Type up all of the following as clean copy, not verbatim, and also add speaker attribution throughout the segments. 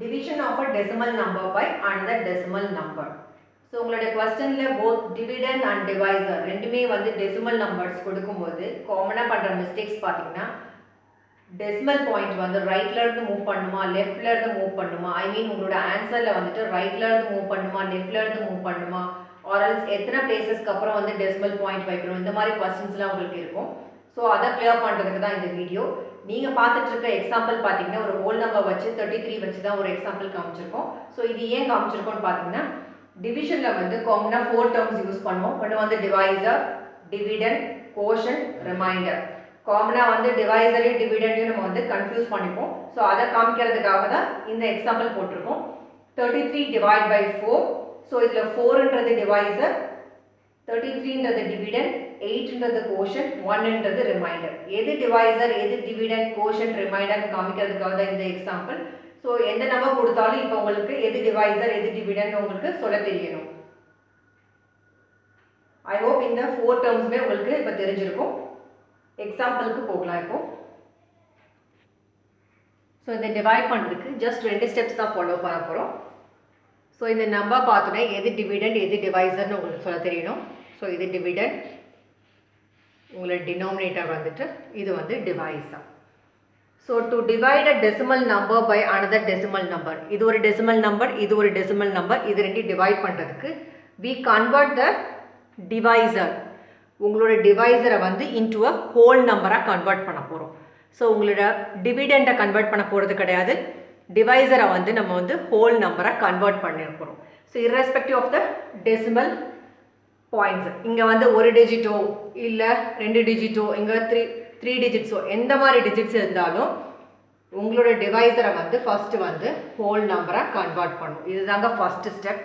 Speaker 1: division of a decimal number by another decimal number. So உங்களுடைய questionல both dividend and divisor ரெண்டுமே வந்து decimal numbers கொடுக்கும்போது காமனா பண்ற mistakes பாத்தீங்கன்னா decimal point வந்து ரைட்ல இருந்து மூவ் பண்ணுமா லெஃப்ட்ல இருந்து மூவ் பண்ணுமா ஐ மீன் உங்களோட ஆன்சர்ல வந்துட்டு ரைட்ல இருந்து மூவ் பண்ணுமா லெஃப்ட்ல இருந்து மூவ் பண்ணுமா ஆர் எல்ஸ் எத்தனை பிளேसेसக்கு அப்புறம் வந்து decimal point வைக்கணும் இந்த மாதிரி क्वेश्चंसலாம் உங்களுக்கு இருக்கும். ஸோ அதை கிளியர் பண்ணுறதுக்கு தான் இந்த வீடியோ. நீங்கள் பார்த்துட்டு இருக்க எக்ஸாம்பிள் பார்த்தீங்கன்னா ஒரு ஹோல் நம்பர் வச்சு 33 வச்சு தான் ஒரு எக்ஸாம்பிள் காமிச்சிருக்கோம். ஸோ இது ஏன் காமிச்சிருக்கோம்னு பார்த்தீங்கன்னா டிவிஷனில் வந்து காமனாக 4 டேர்ம்ஸ் யூஸ் பண்ணுவோம். ஒன்று வந்து டிவைசர், டிவிடெண்ட், கோஷன்ட், ரிமைண்டர். காமனாக வந்து டிவைசரையும் டிவிடெண்டையும் நம்ம வந்து கன்ஃபியூஸ் பண்ணிப்போம். ஸோ அதை காமிக்கிறதுக்காக தான் இந்த எக்ஸாம்பிள் போட்டிருக்கோம். 33 டிவைட் பை 4. ஸோ இதில் 4ன்றது டிவைசர், 33ன்றது டிவிடெண்ட், 8ன்றது கோஷன்ட், 1ன்றது ரிமைண்டர். எது டிவைசர், எது டிவிடெண்ட், கோஷன்ட், ரிமைண்டர் காமிக்கிறதுக்காக தான் இந்த எக்ஸாம்பிள். ஸோ எந்த நம்பர் கொடுத்தாலும் இப்போ உங்களுக்கு எது டிவைசர் எது டிவிடெண்ட் உங்களுக்கு சொல்ல தெரியணும். ஐ ஹோப் இந்த 4 டேர்ம்ஸுமே உங்களுக்கு இப்போ தெரிஞ்சிருக்கும். எக்ஸாம்பிளுக்கு போகலாம் இப்போ. ஸோ இதை டிவைட் பண்ணுறதுக்கு ஜஸ்ட் 2 ஸ்டெப்ஸ் தான் ஃபாலோ பண்ண போகிறோம். ஸோ இந்த நம்பர் பார்த்தோன்னா எது டிவிடெண்ட் எது டிவைசர்னு உங்களுக்கு சொல்ல தெரியணும். ஸோ இது டிவிடெண்ட், உங்களோட டினாமினேட்டர் வந்துட்டு இது வந்து divisor. So to divide a decimal number by another decimal number, இது ஒரு டெசிமல் நம்பர் இது ஒரு டெசிமல் நம்பர், இது ரெண்டையும் டிவைட் பண்ணுறதுக்கு வி கன்வெர்ட் த டிவைசர், உங்களோட டிவைசரை வந்து இன்டு அ ஹோல் நம்பராக கன்வெர்ட் பண்ண போகிறோம். ஸோ உங்களோட டிவிடெண்ட்டை கன்வெர்ட் பண்ண போகிறது கிடையாது, டிவைசரை வந்து நம்ம வந்து ஹோல் நம்பராக கன்வெர்ட் பண்ண போகிறோம். So irrespective of the decimal points, இங்கே வந்து ஒரு டிஜிட்டோ இல்லை 2 டிஜிட்டோ இங்கே 3 டிஜிட்ஸோ எந்த மாதிரி டிஜிட்ஸ் இருந்தாலும் உங்களோட டிவைசரை வந்து ஃபஸ்ட்டு வந்து ஹோல் நம்பராக கன்வெர்ட் பண்ணும். இதுதாங்க first step.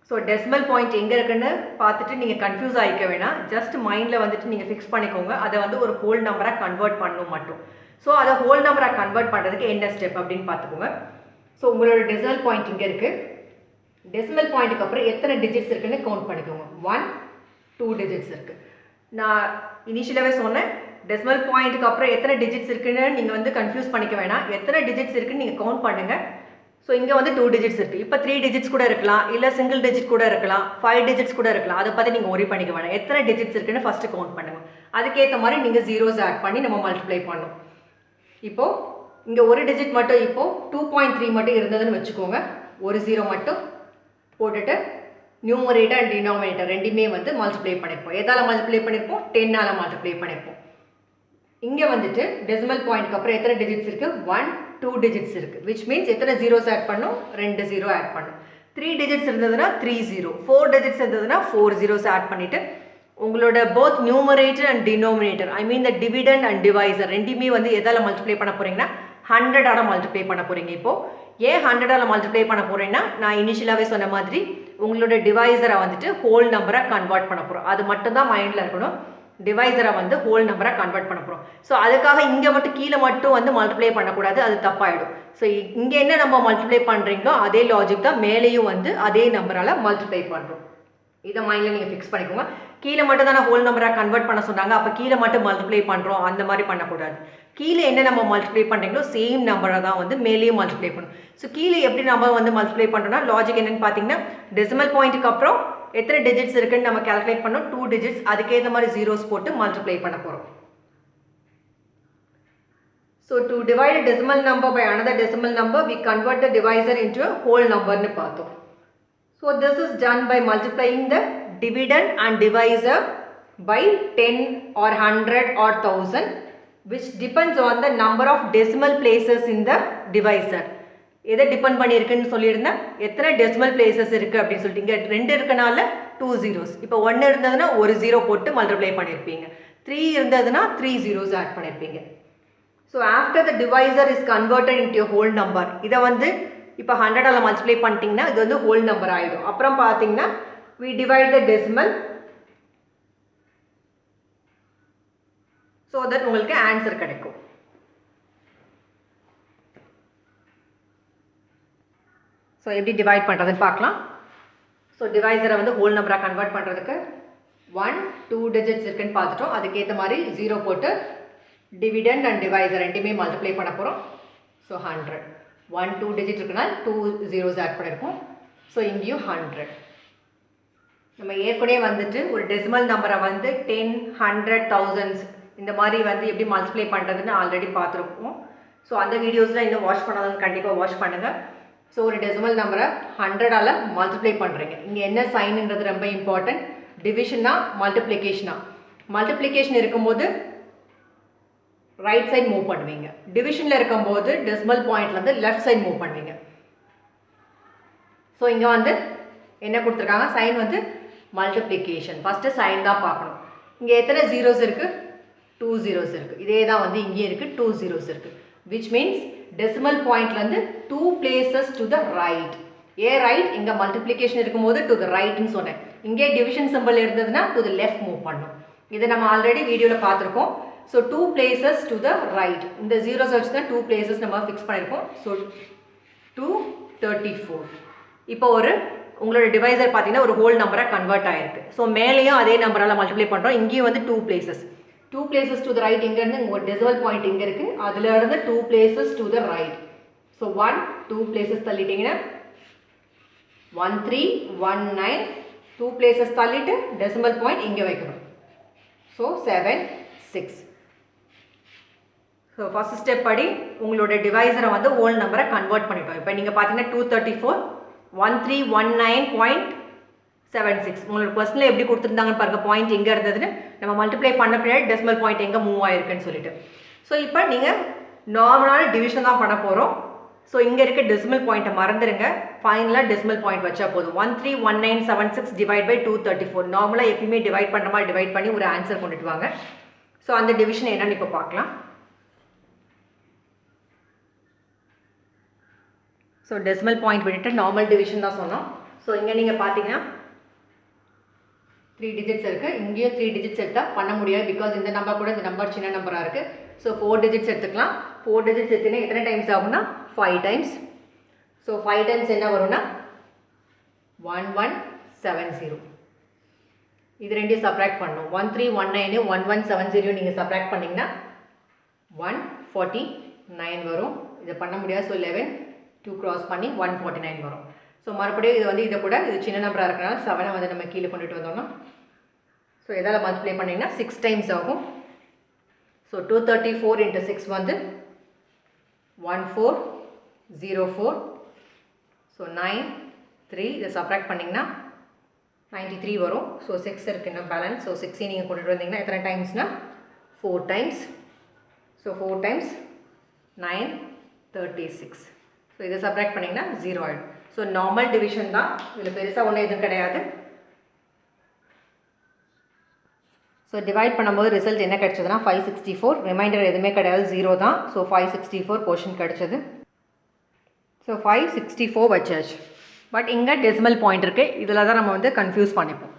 Speaker 1: So decimal point எங்கே இருக்குன்னு பார்த்துட்டு நீங்கள் கன்ஃபியூஸ் ஆகிக்க வேணாம். ஜஸ்ட் மைண்டில் வந்துட்டு நீங்கள் ஃபிக்ஸ் பண்ணிக்கோங்க அதை வந்து ஒரு ஹோல் நம்பராக கன்வெர்ட் பண்ணணும் மட்டும். ஸோ அதை ஹோல் நம்பராக கன்வெர்ட் பண்ணுறதுக்கு என்ன ஸ்டெப் அப்படின்னு பார்த்துக்கோங்க. ஸோ உங்களோட டெசிமல் பாயிண்ட் இங்கே இருக்குது. டெசிமல் பாயிண்ட்டுக்கு அப்புறம் எத்தனை டிஜிட்ஸ் இருக்குன்னு கவுண்ட் பண்ணிக்கோங்க. 1 2 டிஜிட்ஸ் இருக்குது. நான் இனிஷியலாகவே சொன்னேன் டெசிமல் பாயிண்ட்டுக்கு அப்புறம் எத்தனை டிஜிட்ஸ் இருக்குன்னு நீங்கள் வந்து கன்ஃபியூஸ் பண்ணிக்க வேணாம். எத்தனை டிஜிட்ஸ் இருக்குன்னு நீங்கள் கவுண்ட் பண்ணுங்கள். ஸோ இங்கே வந்து 2 டிஜிட்ஸ் இருக்குது. இப்போ 3 டிஜிட்ஸ் கூட இருக்கலாம், இல்லை சிங்கிள் டிஜிட் கூட இருக்கலாம், 5 டிஜிட்ஸ் கூட இருக்கலாம். அதை பற்றி நீங்கள் ஒரி பண்ணிக்க வேணாம். எத்தனை டிஜிட்ஸ் இருக்குன்னு ஃபஸ்ட்டு கவுண்ட் பண்ணுங்கள். அதுக்கேற்ற மாதிரி நீங்கள் ஜீரோஸ் ஆட் பண்ணி நம்ம மல்டிப்ளை பண்ணணும். இப்போது இங்கே ஒரு டிஜிட் மட்டும் இப்போது 2.3 மட்டும் இருந்ததுன்னு வச்சுக்கோங்க. ஒரு 0 மட்டும் போட்டுட்டு நியூமரேட்டர் அண்ட் டினாமினேட்டர் ரெண்டுமே வந்து மல்டிப்ளை பண்ணியிருப்போம். எதால் மல்டிப்ளை பண்ணியிருப்போம்? 10ஆல் மல்டிப்ளை பண்ணியிருப்போம். இங்கே வந்துட்டு டெசிமல் பாயிண்ட்க்கு அப்புறம் எத்தனை டிஜிட்ஸ் இருக்குது? 1 2 டிஜிட்ஸ் இருக்குது. விச் மீன்ஸ் எத்தனை ஜீரோஸ் ஆட் பண்ணும்? 2 ஜீரோ ஆட் பண்ணும். 3 டிஜிட்ஸ் இருந்ததுன்னா 3 0, 4 டிஜிட்ஸ் இருந்ததுன்னா 4 ஜீரோஸ் ஆட் பண்ணிவிட்டு உங்களோட both numerator and denominator I mean the dividend and divisor ரெண்டுமே வந்து எதால் மல்டிப்ளை பண்ண போகிறீங்கன்னா 100ஆல் மல்டிப்ளை பண்ண போகிறீங்க. இப்போது ஏன் 100ஆல் மல்டிப்ளை பண்ண போகிறேன்னா நான் இனிஷியலாகவே சொன்ன மாதிரி உங்களோட டிவைசரை வந்துட்டு ஹோல் நம்பராக கன்வெர்ட் பண்ண போகிறோம். அது மட்டும்தான் மைண்டில் இருக்கணும். டிவைசரை வந்து ஹோல் நம்பராக கன்வெர்ட் பண்ண போகிறோம். ஸோ அதுக்காக இங்கே மட்டும் கீழே மட்டும் வந்து மல்டிப்ளை பண்ணக்கூடாது, அது தப்பாயிடும். ஸோ இங்கே என்ன நம்ம மல்டிப்ளை பண்ணுறீங்களோ அதே லாஜிக் தான் மேலேயும் வந்து அதே நம்பரால் மல்டிப்ளை பண்ணுறோம். இதை மைண்டில் நீங்கள் ஃபிக்ஸ் பண்ணிக்கோங்க. கீழே மட்டும் தான் ஹோல் நம்பராக கன்வெர்ட் பண்ண சொன்னாங்க, அப்போ கீழே மட்டும் மல்டிப்ளை பண்ணுறோம் அந்த மாதிரி பண்ணக்கூடாது. கீழே என்ன நம்ம மல்டிப்ளை பண்ணுறீங்களோ சேம் நம்பரை தான் வந்து மேலேயும் மல்டிப்ளை பண்ணும். ஸோ கீழே எப்படி நம்ம வந்து மல்டிப்ளை பண்ணுறோம்னா லாஜிக் என்னென்னு பார்த்தீங்கன்னா டெசிமல் பாயிண்ட்டுக்கு அப்புறம் எத்தனை டிஜிட்ஸ் இருக்குன்னு நம்ம கால்குலேட் பண்ணோம். 2 டிஜிட்ஸ், அதுக்கேற்ற மாதிரி ஜீரோஸ் போட்டு மல்டிப்ளை பண்ண போகிறோம். So to divide decimal number by another decimal number we convert the divisor into a whole நம்பர்னு பார்த்தோம். So this is done by multiplying the dividend and divisor by 10 or 100 or 1000 which depends on the number of decimal places in the divisor. எதை depend பண்ணியிருக்குன்னு சொல்லியிருந்தேன், எத்தனை decimal places இருக்குது அப்படின்னு சொல்லிட்டு. இங்கே 2 இருக்கனால 2 ஜீரோஸ். இப்போ 1 இருந்ததுன்னா ஒரு 0 போட்டு மல்டிப்ளை பண்ணியிருப்பீங்க. 3 இருந்ததுன்னா 3 ஜீரோஸ் ஆட் பண்ணியிருப்பீங்க. So after the divisor is converted into whole number, இதை வந்து இப்போ 100ஆல் மல்டிப்ளை பண்ணிட்டீங்கன்னா இது வந்து ஹோல் நம்பர் ஆகிடும். அப்புறம் பார்த்தீங்கன்னா we divide the decimal so that உங்களுக்கு ஆன்சர் கிடைக்கும். ஸோ எப்படி டிவைட் பண்ணுறதுன்னு பார்க்கலாம். ஸோ டிவைசரை வந்து ஹோல் நம்பராக கன்வெர்ட் பண்ணுறதுக்கு 1 2 டிஜிட்ஸ் இருக்குன்னு பார்த்துட்டோம். அதுக்கேற்ற மாதிரி 0 போட்டு டிவிடெண்ட் அண்ட் டிவைசர் ரெண்டுமே மல்டிப்ளை பண்ண போகிறோம். ஸோ 100 1 2 டிஜிட் இருக்குன்னா 2 zeros ஆட் பண்ணியிருக்கோம். ஸோ இங்கேயும் 100. நம்ம ஏற்கனவே வந்துட்டு ஒரு டெசிமல் நம்பரை வந்து 10 100 thousands இந்த மாதிரி வந்து எப்படி மல்டிப்ளை பண்ணுறதுன்னு ஆல்ரெடி பார்த்துருக்கோம். ஸோ அந்த வீடியோஸில் இன்னும் வாட்ச் பண்ணாதவங்க கண்டிப்பாக வாட்ச் பண்ணுங்கள். ஸோ ஒரு டெசிமல் நம்பரை 100ஆல் மல்டிப்ளை பண்ணுறீங்க. இங்கே என்ன சைனுன்றது ரொம்ப இம்பார்ட்டன்ட். டிவிஷனா மல்டிப்ளிகேஷனா? மல்டிப்ளிகேஷன் இருக்கும்போது ரைட் சைட் மூவ் பண்ணுவீங்க. டிவிஷனில் இருக்கும்போது டெசிமல் பாயிண்ட்லேருந்து லெஃப்ட் சைட் மூவ் பண்ணுவீங்க. ஸோ இங்கே வந்து என்ன கொடுத்துருக்காங்க? சைன் வந்து மல்டிப்ளிகேஷன். ஃபஸ்ட்டு சைன் தான் பார்க்கணும். இங்கே எத்தனை ஜீரோஸ் இருக்குது? 2 zeros இருக்குது. இதே தான் வந்து இங்கேயும் இருக்குது, 2 zeros இருக்குது. விச் மீன்ஸ் டெசிமல் பாயிண்ட்லேருந்து 2 places டு த ரைட். ஏன் ரைட்? இங்கே மல்டிப்ளிகேஷன் இருக்கும்போது டு த ரைட்னு சொன்னேன். இங்கே டிவிஷன் சிம்பிள் இருந்ததுன்னா டு த லெஃப்ட் மூவ் பண்ணும். இதை நம்ம ஆல்ரெடி வீடியோவில் பார்த்துருக்கோம். So 2 places to the right. இந்த ஜீரோஸ் வச்சு தான் 2 places நம்ம ஃபிக்ஸ் பண்ணியிருக்கோம். ஸோ 234. இப்போ ஒரு உங்களோட டிவைசர் பார்த்தீங்கன்னா ஒரு ஹோல் நம்பராக கன்வெர்ட் ஆகிருக்கு. ஸோ மேலேயும் அதே நம்பரால் மல்டிப்ளை பண்ணுறோம். இங்கேயும் வந்து 2 places. 2 places to the right இங்கேருந்து உங்கள் டெசிமல் பாயிண்ட் இங்கே இருக்குது. அதிலிருந்து 2 places to the right. So 1 2 places தள்ளிட்டிங்கன்னா 1319. 2 places தள்ளிட்டு டெசிமல் பாயிண்ட் இங்கே வைக்கணும். ஸோ 7 6. ஸோ ஃபஸ்ட் ஸ்டெப் படி உங்களோட டிவைசரை வந்து ஹோல் நம்பரை கன்வெர்ட் பண்ணிட்டோம். இப்போ நீங்கள் பார்த்தீங்கன்னா 234 1319.76. உங்களோட கொஸ்டினில் எப்படி கொடுத்துருந்தாங்கன்னு பாருங்கள். பாயிண்ட் எங்கே இருந்ததுன்னு நம்ம மல்டிப்ளை பண்ண பின்னாடி டெசிமல் பாயிண்ட் எங்கே மூவ் ஆயிருக்குன்னு சொல்லிட்டு. ஸோ இப்போ நீங்கள் நார்மலான டிவிஷன் தான் பண்ண போகிறோம். ஸோ இங்கே இருக்க டெசிமல் பாயிண்ட்டை மறந்துடுங்க. ஃபைனலாக டெசிமல் பாயிண்ட் வச்சா போதும். 131976 டிவைட் பை 234. நார்மலாக எப்பயுமே டிவைட் பண்ணுற மாதிரி டிவைட் பண்ணி ஒரு ஆன்சர் கொண்டுட்டு வாங்க. ஸோ அந்த டிவிஷன் என்னன்னு இப்போ பார்க்கலாம். ஸோ டெசிமல் பாயிண்ட் விட்டுட்டு நார்மல் டிவிஷன் தான் சொன்னோம். ஸோ இங்கே நீங்கள் பார்த்தீங்கன்னா 3 digits இருக்குது. இங்கேயும் 3 digits எடுத்தால் பண்ண முடியாது. பிகாஸ் இந்த நம்பர் கூட இந்த நம்பர் சின்ன நம்பராக இருக்குது. ஸோ 4 digits எடுத்துக்கலாம். 4 digits எடுத்தீங்கன்னா எத்தனை டைம்ஸ் ஆகும்னா 5 times. ஸோ 5 times என்ன வரும்னா 1170. இது ரெண்டையும் சப்ராக்ட் பண்ணணும். 1319 1170 நீங்கள் சப்ராக்ட் பண்ணிங்கன்னா 149 வரும். இதை பண்ண முடியாது. ஸோ 11 2 cross பண்ணி 149 வரும். ஸோ மறுபடியும் இது வந்து இதை கூட இது சின்ன நம்பராக இருக்கிறனால 7 வந்து நம்ம கீழே கொண்டுட்டு வந்தோம்னா ஸோ எதால் மல்டிப்ளை பண்ணிங்கன்னா 6 times ஆகும். ஸோ 234 into 6 வந்து 1404. ஸோ 9 3 இதை சப்ராக்ட் பண்ணிங்கன்னா 93 வரும். ஸோ 6 இருக்குன்னா பேலன்ஸ். ஸோ 6 நீங்கள் கொண்டுட்டு வந்தீங்கன்னா எத்தனை டைம்ஸ்னால் 4 times. So 4 times 9 36. ஸோ இதை சப்ராக்ட் பண்ணிங்கன்னா 0 ஆகிடும். ஸோ நார்மல் டிவிஷன் தான். இதில் பெருசாக ஒன்றும் எதுவும் கிடையாது. ஸோ டிவைட் பண்ணும்போது ரிசல்ட் என்ன கிடச்சதுன்னா 564. ரிமைண்டர் எதுவுமே கிடையாது, 0 தான். ஸோ 564 போர்ஷன் கிடச்சது. ஸோ 564 வச்சாச்சு. பட் இங்கே டெசிமல் பாயிண்ட் இருக்குது. இதில் தான் நம்ம வந்து கன்ஃபியூஸ் பண்ணிப்போம்.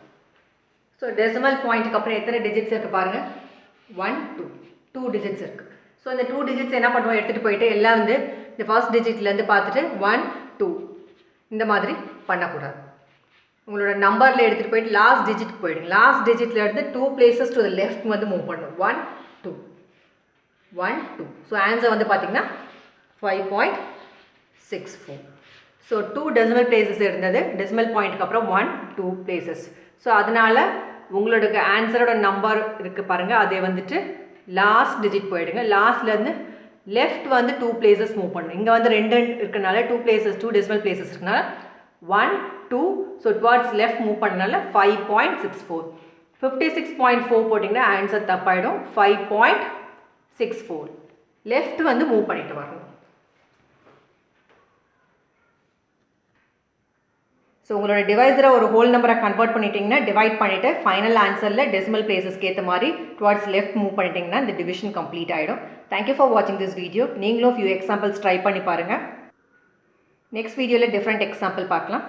Speaker 1: ஸோ டெசிமல் பாயிண்ட்டுக்கு அப்புறம் எத்தனை டிஜிட்ஸ் இருக்குது பாருங்கள். 1 2 digits இருக்குது. ஸோ இந்த 2 digits என்ன பண்ணுவோம், எடுத்துகிட்டு போயிட்டு எல்லாம் வந்து இந்த ஃபர்ஸ்ட் டிஜிட்லேருந்து பார்த்துட்டு 1 2 இந்த மாதிரி பண்ணக்கூடாது. உங்களோட நம்பரில் எடுத்துகிட்டு போயிட்டு லாஸ்ட் டிஜிட்டுக்கு போயிடுங்க. லாஸ்ட் டிஜிட்லேருந்து 2 places டு த லெஃப்ட் வந்து மூவ் பண்ணணும். 1 2 1 2. ஸோ ஆன்சர் வந்து பார்த்திங்கன்னா 5.64. ஸோ 2 decimal places இருந்தது. டெசிமல் பாயிண்ட்டுக்கு அப்புறம் 1 2 places. ஸோ அதனால் உங்களோட ஆன்சரோட நம்பர் இருக்குது பாருங்கள், அதை வந்துட்டு லாஸ்ட் டிஜிட் போயிடுங்க. லாஸ்ட்லேருந்து லெஃப்ட் வந்து 2 places மூவ் பண்ணணும். இங்கே வந்து 2 இருக்கனால 2 places 2 decimal places இருக்கனால 1 2. ஸோ டுவார்ட்ஸ் லெஃப்ட் மூவ் பண்ணனால 5.64. 56.4 போட்டிங்கன்னா ஆன்சர் தப்பாயிடும். 5.64 லெஃப்ட் வந்து மூவ் பண்ணிட்டு வரணும். ஸோ உங்களோட டிவைஸரை ஒரு ஹோல் நம்பரை கன்வெர்ட் பண்ணிட்டீங்கன்னா டிவைட் பண்ணிவிட்டு ஃபைனல் ஆன்சரில் டெசிமல் பிளேசஸ்க்கு ஏற்ற மாதிரி டுவார்ட்ஸ் லெஃப்ட் மூவ் பண்ணிட்டீங்கன்னா இந்த டிவிஷன் கம்ப்ளீட் ஆகிடும். தேங்க்யூ ஃபார் வாட்சிங் திஸ் வீடியோ. நீங்களும் ஃபியூ எக்ஸாம்பிள்ஸ் ட்ரை பண்ணி பாருங்கள். நெக்ஸ்ட் வீடியோவில் டிஃப்ரெண்ட் எக்ஸாம்பிள் பார்க்கலாம்.